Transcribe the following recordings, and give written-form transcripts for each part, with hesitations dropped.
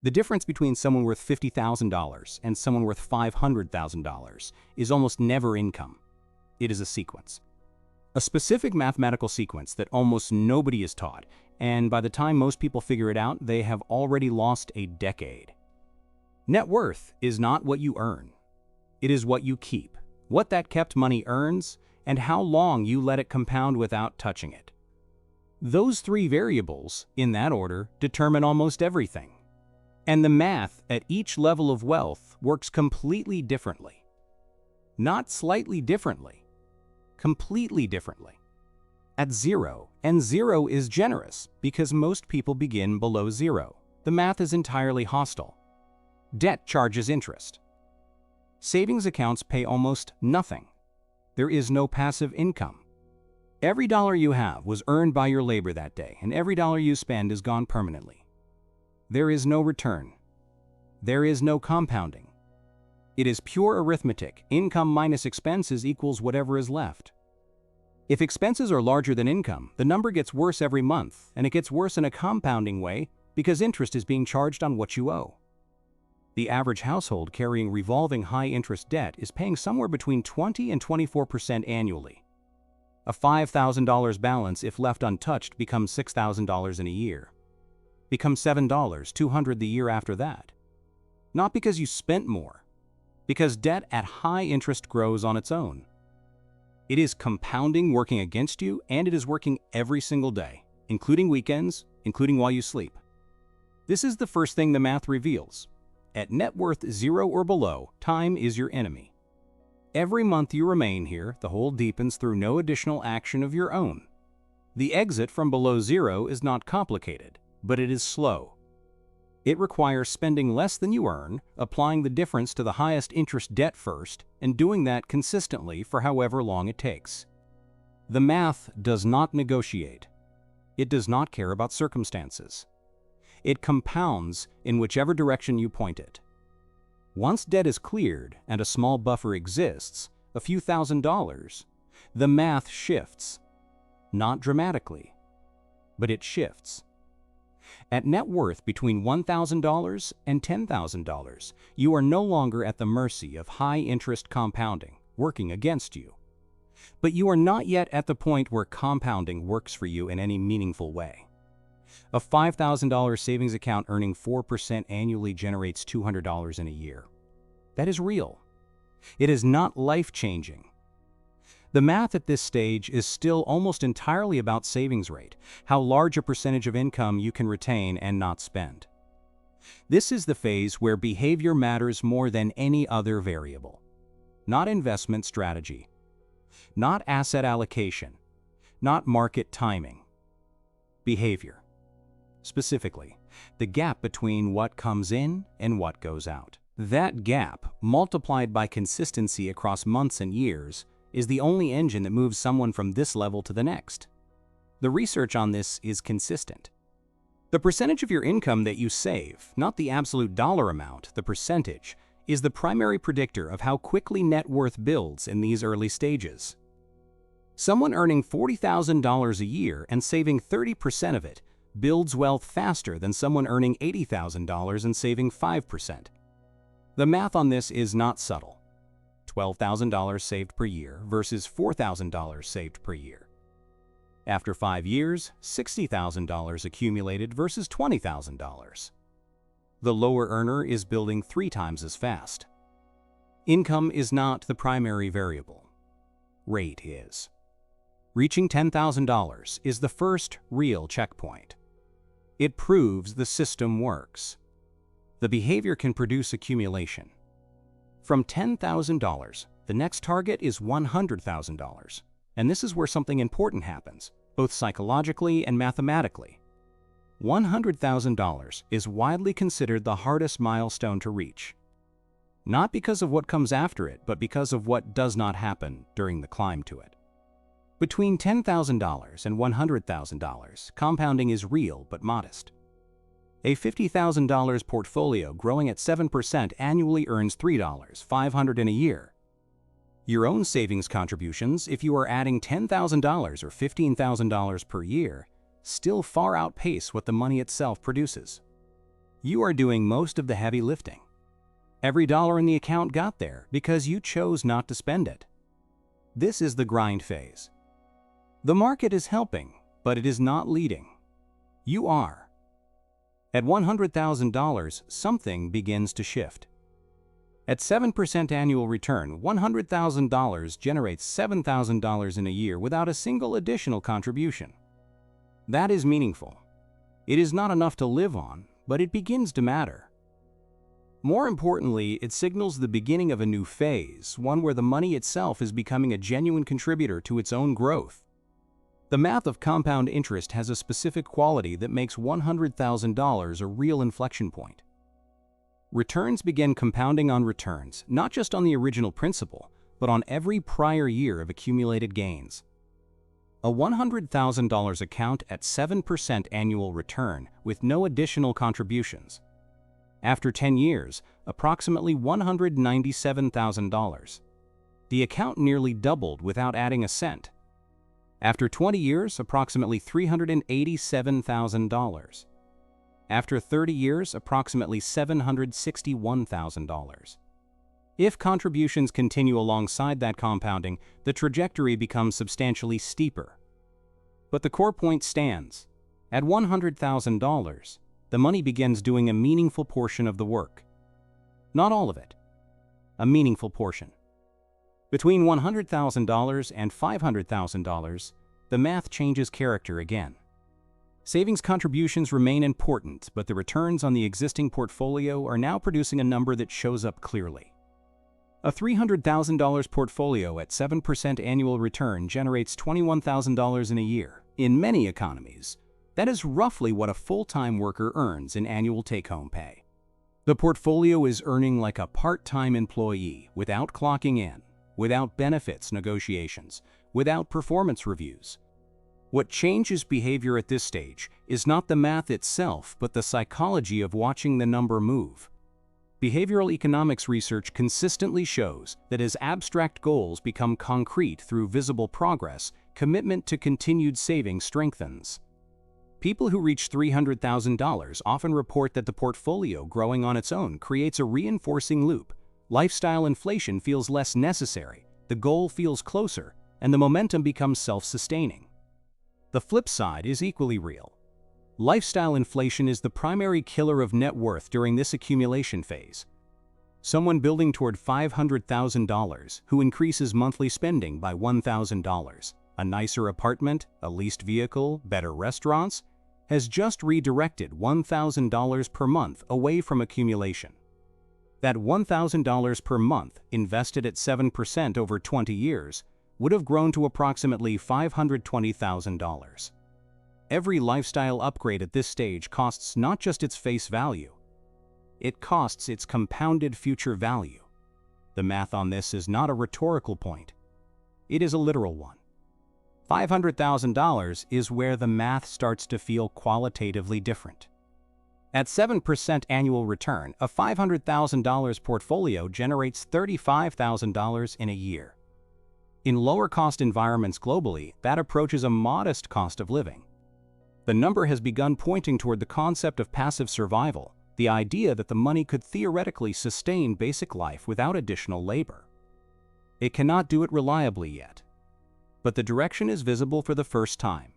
The difference between someone worth $50,000 and someone worth $500,000 is almost never income. It is a sequence. A specific mathematical sequence that almost nobody is taught, and by the time most people figure it out, they have already lost a decade. Net worth is not what you earn. It is what you keep, what that kept money earns, and how long you let it compound without touching it. Those three variables, in that order, determine almost everything. And the math at each level of wealth works completely differently. Not slightly differently, completely differently. At zero, and zero is generous because most people begin below zero. The math is entirely hostile. Debt charges interest. Savings accounts pay almost nothing. There is no passive income. Every dollar you have was earned by your labor that day, and every dollar you spend is gone permanently. There is no return. There is no compounding. It is pure arithmetic. Income minus expenses equals whatever is left. If expenses are larger than income, the number gets worse every month, and it gets worse in a compounding way because interest is being charged on what you owe. The average household carrying revolving high-interest debt is paying somewhere between 20 and 24% annually. A $5,000 balance, if left untouched, becomes $6,000 in a year. Becomes $7, $200 the year after that. Not because you spent more, because debt at high interest grows on its own. It is compounding working against you, and it is working every single day, including weekends, including while you sleep. This is the first thing the math reveals. At net worth 0 or below, time is your enemy. Every month you remain here, the hole deepens through no additional action of your own. The exit from below 0 is not complicated, but it is slow. It requires spending less than you earn, applying the difference to the highest interest debt first, and doing that consistently for however long it takes. The math does not negotiate. It does not care about circumstances. It compounds in whichever direction you point it. Once debt is cleared and a small buffer exists, a few $1,000s, the math shifts. Not dramatically, but it shifts. At net worth between $1,000 and $10,000, you are no longer at the mercy of high-interest compounding, working against you. But you are not yet at the point where compounding works for you in any meaningful way. A $5,000 savings account earning 4% annually generates $200 in a year. That is real. It is not life-changing. The math at this stage is still almost entirely about savings rate, how large a percentage of income you can retain and not spend. This is the phase where behavior matters more than any other variable. Not investment strategy, not asset allocation, not market timing. Behavior. Specifically, the gap between what comes in and what goes out. That gap, multiplied by consistency across months and years, is the only engine that moves someone from this level to the next. The research on this is consistent. The percentage of your income that you save, not the absolute dollar amount, the percentage, is the primary predictor of how quickly net worth builds in these early stages. Someone earning $40,000 a year and saving 30% of it builds wealth faster than someone earning $80,000 and saving 5%. The math on this is not subtle. $12,000 saved per year versus $4,000 saved per year. After 5 years, $60,000 accumulated versus $20,000. The lower earner is building 3 times as fast. Income is not the primary variable. Rate is. Reaching $10,000 is the first real checkpoint. It proves the system works. The behavior can produce accumulation. From $10,000, the next target is $100,000. And this is where something important happens, both psychologically and mathematically. $100,000 is widely considered the hardest milestone to reach. Not because of what comes after it, but because of what does not happen during the climb to it. Between $10,000 and $100,000, compounding is real but modest. A $50,000 portfolio growing at 7% annually earns $3,500 in a year. Your own savings contributions, if you are adding $10,000 or $15,000 per year, still far outpace what the money itself produces. You are doing most of the heavy lifting. Every dollar in the account got there because you chose not to spend it. This is the grind phase. The market is helping, but it is not leading. You are. At $100,000, something begins to shift. At 7% annual return, $100,000 generates $7,000 in a year without a single additional contribution. That is meaningful. It is not enough to live on, but it begins to matter. More importantly, it signals the beginning of a new phase, one where the money itself is becoming a genuine contributor to its own growth. The math of compound interest has a specific quality that makes $100,000 a real inflection point. Returns begin compounding on returns, not just on the original principal, but on every prior year of accumulated gains. A $100,000 account at 7% annual return with no additional contributions. After 10 years, approximately $197,000. The account nearly doubled without adding a cent. After 20 years, approximately $387,000. After 30 years, approximately $761,000. If contributions continue alongside that compounding, the trajectory becomes substantially steeper. But the core point stands. At $100,000, the money begins doing a meaningful portion of the work. Not all of it. A meaningful portion. Between $100,000 and $500,000, the math changes character again. Savings contributions remain important, but the returns on the existing portfolio are now producing a number that shows up clearly. A $300,000 portfolio at 7% annual return generates $21,000 in a year. In many economies, that is roughly what a full-time worker earns in annual take-home pay. The portfolio is earning like a part-time employee without clocking in, without benefits negotiations, without performance reviews. What changes behavior at this stage is not the math itself, but the psychology of watching the number move. Behavioral economics research consistently shows that as abstract goals become concrete through visible progress, commitment to continued saving strengthens. People who reach $300,000 often report that the portfolio growing on its own creates a reinforcing loop. Lifestyle inflation feels less necessary, the goal feels closer, and the momentum becomes self-sustaining. The flip side is equally real. Lifestyle inflation is the primary killer of net worth during this accumulation phase. Someone building toward $500,000 who increases monthly spending by $1,000, a nicer apartment, a leased vehicle, better restaurants, has just redirected $1,000 per month away from accumulation. That $1,000 per month, invested at 7% over 20 years, would have grown to approximately $520,000. Every lifestyle upgrade at this stage costs not just its face value, it costs its compounded future value. The math on this is not a rhetorical point. It is a literal one. $500,000 is where the math starts to feel qualitatively different. At 7% annual return, a $500,000 portfolio generates $35,000 in a year. In lower-cost environments globally, that approaches a modest cost of living. The number has begun pointing toward the concept of passive survival, the idea that the money could theoretically sustain basic life without additional labor. It cannot do it reliably yet, but the direction is visible for the first time.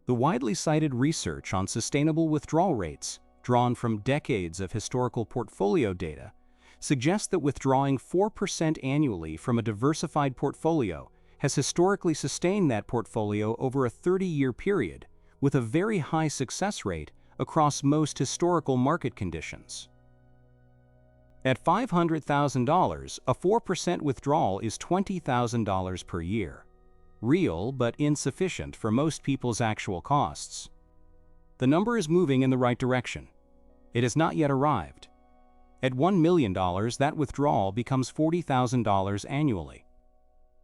The widely cited research on sustainable withdrawal rates, drawn from decades of historical portfolio data, suggests that withdrawing 4% annually from a diversified portfolio has historically sustained that portfolio over a 30-year period with a very high success rate across most historical market conditions. At $500,000, a 4% withdrawal is $20,000 per year. Real but insufficient for most people's actual costs. The number is moving in the right direction. It has not yet arrived. At $1 million, that withdrawal becomes $40,000 annually.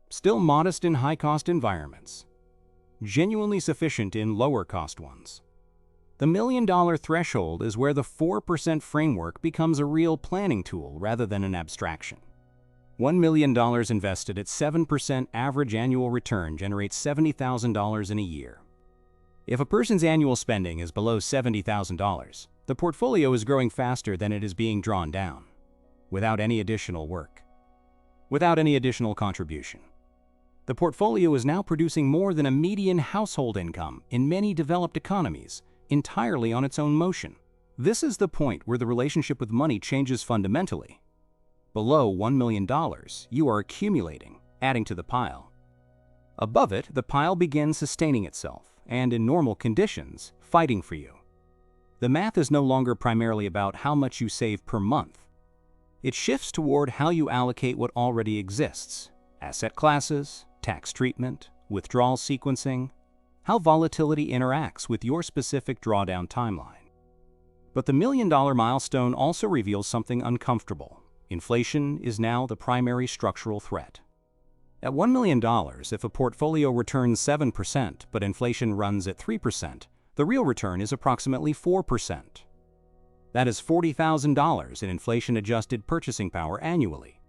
Still modest in high-cost environments. Genuinely sufficient in lower-cost ones. The $1 million threshold is where the 4% framework becomes a real planning tool rather than an abstraction. $1 million invested at 7% average annual return generates $70,000 in a year. If a person's annual spending is below $70,000, the portfolio is growing faster than it is being drawn down, without any additional work, without any additional contribution. The portfolio is now producing more than a median household income in many developed economies, entirely on its own motion. This is the point where the relationship with money changes fundamentally. Below $1 million, you are accumulating, adding to the pile. Above it, the pile begins sustaining itself, and in normal conditions, fighting for you. The math is no longer primarily about how much you save per month. It shifts toward how you allocate what already exists: asset classes, tax treatment, withdrawal sequencing, how volatility interacts with your specific drawdown timeline. But the $1 million milestone also reveals something uncomfortable. Inflation is now the primary structural threat. At $1 million, if a portfolio returns 7% but inflation runs at 3%, the real return is approximately 4%. That is $40,000 in inflation-adjusted purchasing power annually,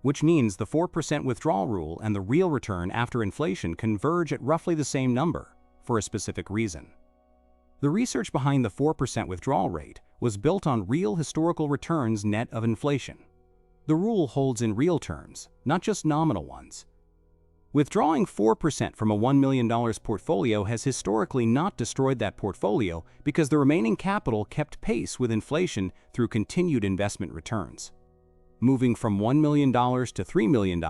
which means the 4% withdrawal rule and the real return after inflation converge at roughly the same number for a specific reason. The research behind the 4% withdrawal rate was built on real historical returns net of inflation. The rule holds in real terms, not just nominal ones. Withdrawing 4% from a $1 million portfolio has historically not destroyed that portfolio because the remaining capital kept pace with inflation through continued investment returns. Moving from $1 million to $3 million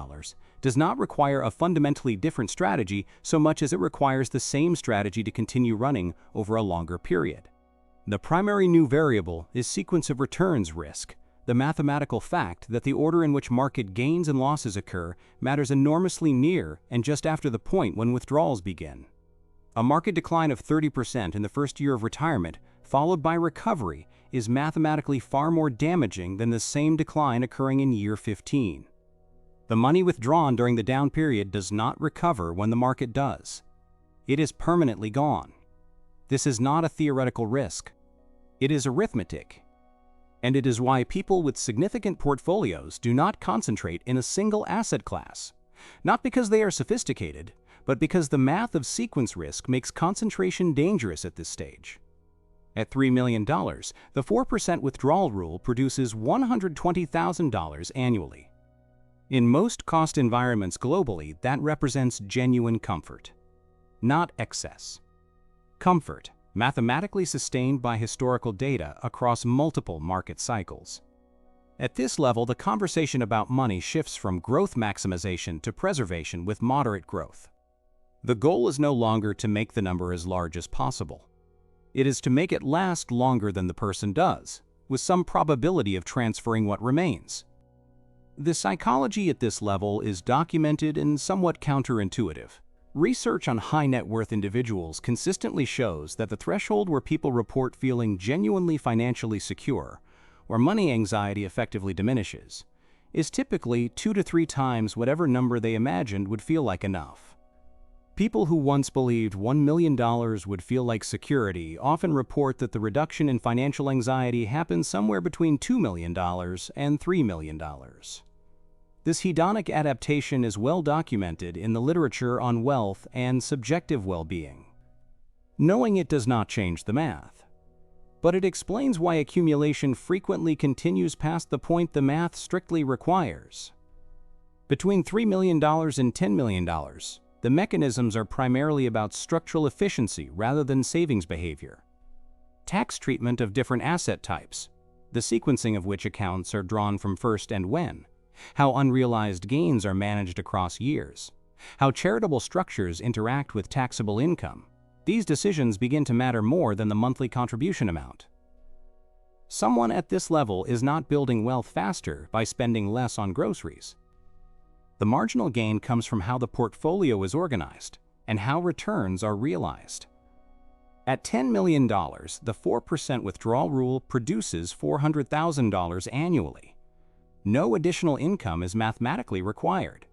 does not require a fundamentally different strategy so much as it requires the same strategy to continue running over a longer period. The primary new variable is sequence of returns risk, the mathematical fact that the order in which market gains and losses occur matters enormously near and just after the point when withdrawals begin. A market decline of 30% in the first year of retirement, followed by recovery, is mathematically far more damaging than the same decline occurring in year 15. The money withdrawn during the down period does not recover when the market does. It is permanently gone. This is not a theoretical risk. It is arithmetic. And it is why people with significant portfolios do not concentrate in a single asset class. Not because they are sophisticated, but because the math of sequence risk makes concentration dangerous at this stage. At $3 million, the 4% withdrawal rule produces $120,000 annually. In most cost environments globally, that represents genuine comfort, not excess. Comfort, mathematically sustained by historical data across multiple market cycles. At this level, the conversation about money shifts from growth maximization to preservation with moderate growth. The goal is no longer to make the number as large as possible. It is to make it last longer than the person does, with some probability of transferring what remains. The psychology at this level is documented and somewhat counterintuitive. Research on high net worth individuals consistently shows that the threshold where people report feeling genuinely financially secure, where money anxiety effectively diminishes, is typically 2 to 3 times whatever number they imagined would feel like enough. People who once believed $1 million would feel like security often report that the reduction in financial anxiety happens somewhere between $2 million and $3 million. This hedonic adaptation is well documented in the literature on wealth and subjective well-being. Knowing it does not change the math, but it explains why accumulation frequently continues past the point the math strictly requires. Between $3 million and $10 million, the mechanisms are primarily about structural efficiency rather than savings behavior. Tax treatment of different asset types, the sequencing of which accounts are drawn from first and when, how unrealized gains are managed across years, how charitable structures interact with taxable income. These decisions begin to matter more than the monthly contribution amount. Someone at this level is not building wealth faster by spending less on groceries. The marginal gain comes from how the portfolio is organized and how returns are realized. At $10 million, the 4% withdrawal rule produces $400,000 annually. No additional income is mathematically required.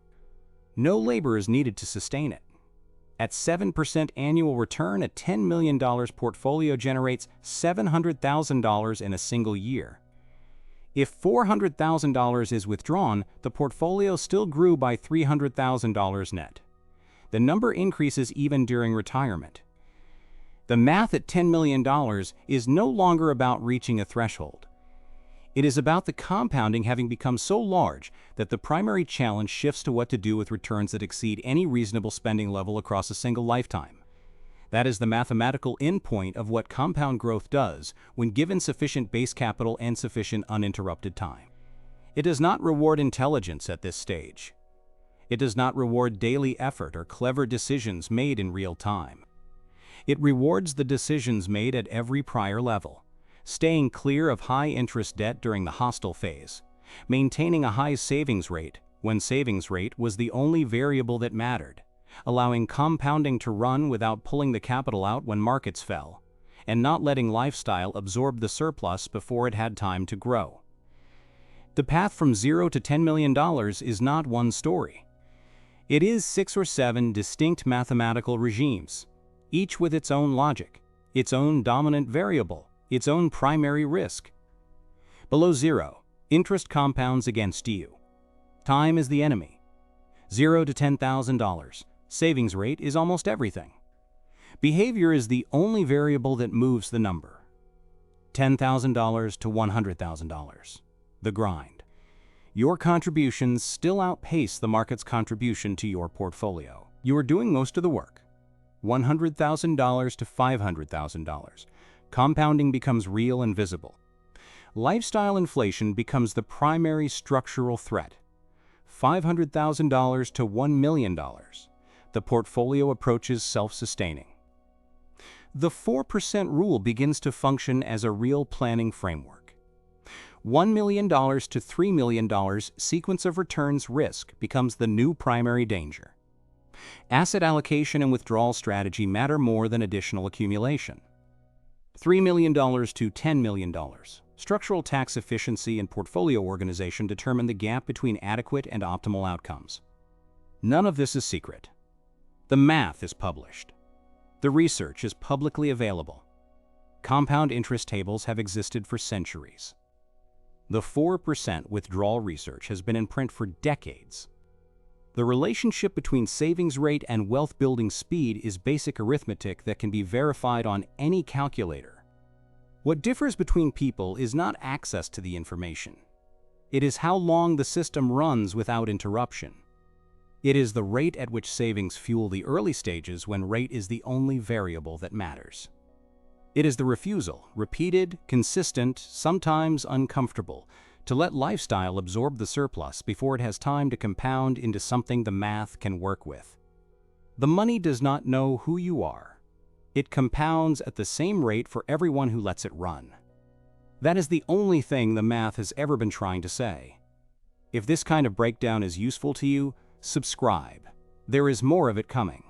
No labor is needed to sustain it. At 7% annual return, a $10 million portfolio generates $700,000 in a single year. If $400,000 is withdrawn, the portfolio still grew by $300,000 net. The number increases even during retirement. The math at $10 million is no longer about reaching a threshold. It is about the compounding having become so large that the primary challenge shifts to what to do with returns that exceed any reasonable spending level across a single lifetime. That is the mathematical endpoint of what compound growth does when given sufficient base capital and sufficient uninterrupted time. It does not reward intelligence at this stage. It does not reward daily effort or clever decisions made in real time. It rewards the decisions made at every prior level, staying clear of high-interest debt during the hostile phase, maintaining a high savings rate when savings rate was the only variable that mattered, allowing compounding to run without pulling the capital out when markets fell, and not letting lifestyle absorb the surplus before it had time to grow. The path from $0 to $10 million is not one story. It is 6 or 7 distinct mathematical regimes, each with its own logic, its own dominant variable, its own primary risk. Below 0, interest compounds against you. Time is the enemy. $0 to $10,000. Savings rate is almost everything. Behavior is the only variable that moves the number. $10,000 to $100,000. The grind. Your contributions still outpace the market's contribution to your portfolio. You are doing most of the work. $100,000 to $500,000. Compounding becomes real and visible. Lifestyle inflation becomes the primary structural threat. $500,000 to $1 million. The portfolio approaches self-sustaining. The 4% rule begins to function as a real planning framework. $1 million to $3 million sequence of returns risk becomes the new primary danger. Asset allocation and withdrawal strategy matter more than additional accumulation. $3 million to $10 million. Structural tax efficiency and portfolio organization determine the gap between adequate and optimal outcomes. None of this is secret. The math is published. The research is publicly available. Compound interest tables have existed for centuries. The 4% withdrawal research has been in print for decades. The relationship between savings rate and wealth-building speed is basic arithmetic that can be verified on any calculator. What differs between people is not access to the information. It is how long the system runs without interruption. It is the rate at which savings fuel the early stages when rate is the only variable that matters. It is the refusal, repeated, consistent, sometimes uncomfortable, to let lifestyle absorb the surplus before it has time to compound into something the math can work with. The money does not know who you are. It compounds at the same rate for everyone who lets it run. That is the only thing the math has ever been trying to say. If this kind of breakdown is useful to you, subscribe. There is more of it coming.